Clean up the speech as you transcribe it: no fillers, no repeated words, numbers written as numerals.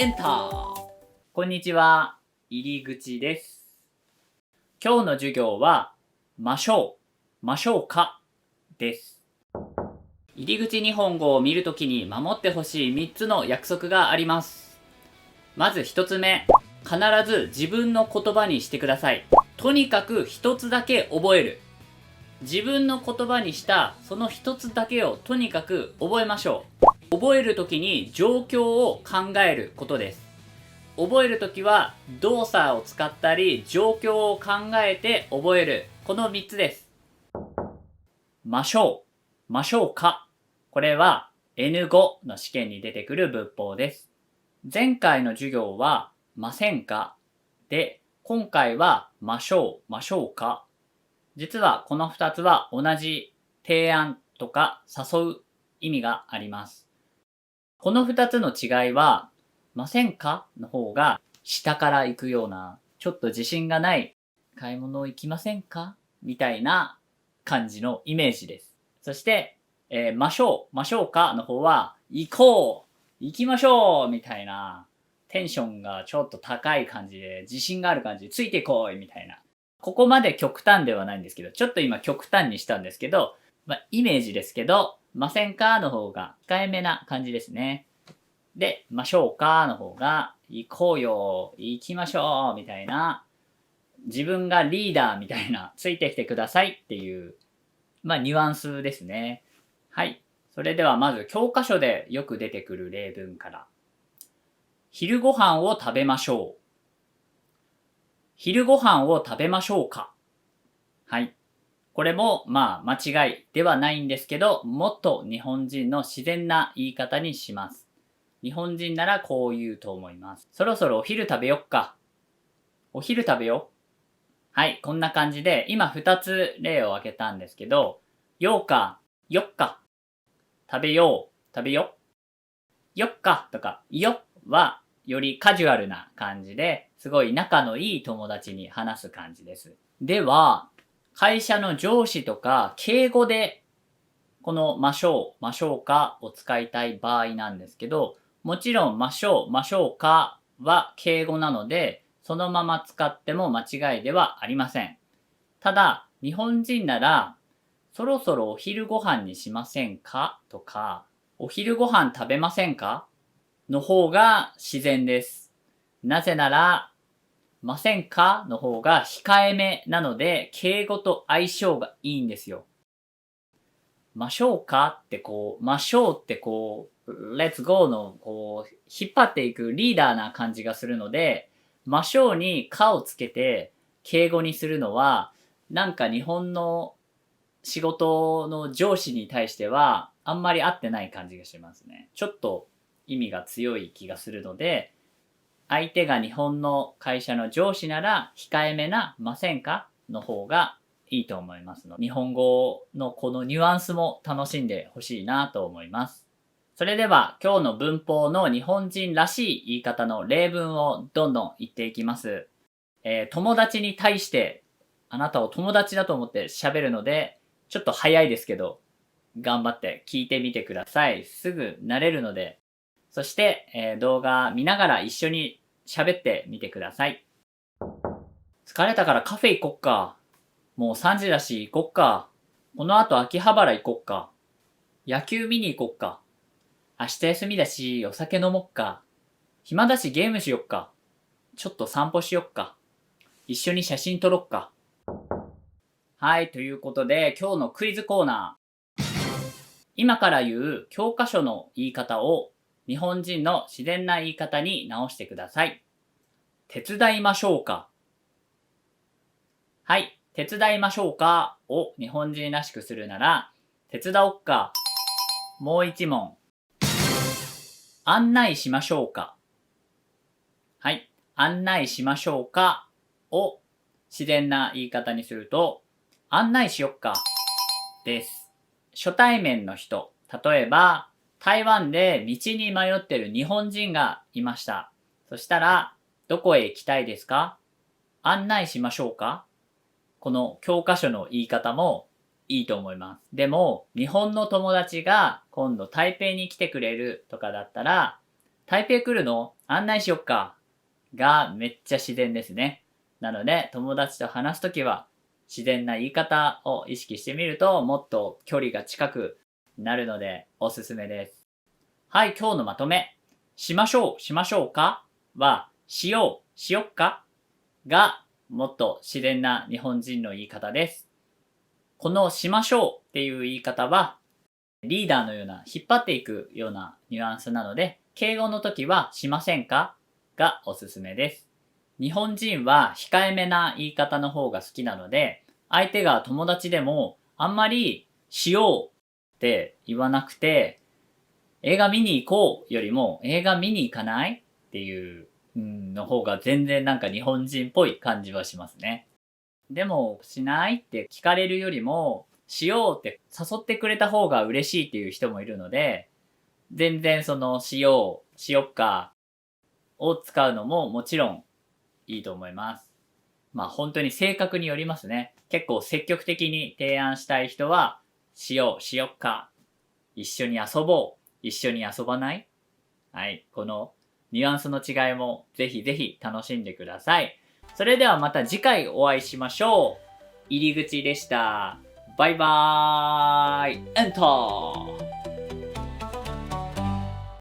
エンター。こんにちは、入り口です。今日の授業は、ましょうかです。入り口日本語を見るときに守ってほしい3つの約束があります。まず1つ目、必ず自分の言葉にしてください。とにかく1つだけ覚える。自分の言葉にしたその1つだけをとにかく覚えましょう。覚えるときに状況を考えることです。覚えるときは動作を使ったり状況を考えて覚える。この3つです。ましょうか。これは N5 の試験に出てくる文法です。前回の授業はませんかで、今回はましょうか。実はこの2つは同じ提案とか誘う意味があります。この2つの違いは、ませんかの方が下から行くような、ちょっと自信がない買い物行きませんかみたいな感じのイメージです。そして、ましょうかの方は、行きましょうみたいな、テンションがちょっと高い感じで、自信がある感じで、ついてこいみたいな。ここまで極端ではないんですけど、ちょっと今極端にしたんですけど、イメージですけど、ませんかの方が控えめな感じですね。で、ましょうかの方が、行こうよ、行きましょう、みたいな、自分がリーダーみたいな、ついてきてくださいっていう、ニュアンスですね。はい。それではまず教科書でよく出てくる例文から。昼ご飯を食べましょう。昼ご飯を食べましょうか。はい。これも間違いではないんですけど、もっと日本人の自然な言い方にします。日本人ならこう言うと思います。そろそろお昼食べよっか。お昼食べよう。はい、こんな感じで、今2つ例を挙げたんですけど、ようか、よっか。食べよよっかとか、よはよりカジュアルな感じで、すごい仲のいい友達に話す感じです。では、会社の上司とか敬語でこのましょうかを使いたい場合なんですけど、もちろんましょうかは敬語なので、そのまま使っても間違いではありません。ただ、日本人なら、そろそろお昼ご飯にしませんかとか、お昼ご飯食べませんかの方が自然です。なぜなら、ませんかの方が控えめなので、敬語と相性がいいんですよ。ましょうかってましょうってlet's go の引っ張っていくリーダーな感じがするので、ましょうにかをつけて敬語にするのは、なんか日本の仕事の上司に対してはあんまり合ってない感じがしますね。ちょっと意味が強い気がするので、相手が日本の会社の上司なら控えめなませんかの方がいいと思いますので、日本語のこのニュアンスも楽しんでほしいなと思います。それでは今日の文法の日本人らしい言い方の例文をどんどん言っていきます。友達に対してあなたを友達だと思って喋るので、ちょっと早いですけど、頑張って聞いてみてください。すぐ慣れるので。そして、動画見ながら一緒に喋ってみてください。疲れたからカフェ行こっか。もう3時だし行こっか。この後秋葉原行こっか。野球見に行こっか。明日休みだしお酒飲もっか。暇だしゲームしよっか。ちょっと散歩しよっか。一緒に写真撮ろっか。はい、ということで今日のクイズコーナー。今から言う教科書の言い方を日本人の自然な言い方に直してください。手伝いましょうか。はい、手伝いましょうかを日本人らしくするなら、手伝おっか。もう一問。案内しましょうか。はい、案内しましょうかを自然な言い方にすると、案内しよっかです。初対面の人、例えば台湾で道に迷ってる日本人がいました。そしたら、どこへ行きたいですか？案内しましょうか？この教科書の言い方もいいと思います。でも、日本の友達が今度台北に来てくれるとかだったら、台北来るの案内しよっか。がめっちゃ自然ですね。なので、友達と話すときは、自然な言い方を意識してみると、もっと距離が近くなるので、おすすめです。はい、今日のまとめ。しましょう、しましょうかは、しよう、しよっかが、もっと自然な日本人の言い方です。このしましょうっていう言い方は、リーダーのような引っ張っていくようなニュアンスなので、敬語の時はしませんかがおすすめです。日本人は控えめな言い方の方が好きなので、相手が友達でもあんまりしようって言わなくて、映画見に行こうよりも映画見に行かないっていうの方が全然なんか日本人っぽい感じはしますね。でも、しないって聞かれるよりも、しようって誘ってくれた方が嬉しいっていう人もいるので、全然そのしよう、しよっかを使うのももちろんいいと思います。まあ本当に性格によりますね。結構積極的に提案したい人は、しよう、しよっか、一緒に遊ぼう、一緒に遊ばない。はい。このニュアンスの違いもぜひぜひ楽しんでください。それではまた次回お会いしましょう。入り口でした。バイバーイ。エンター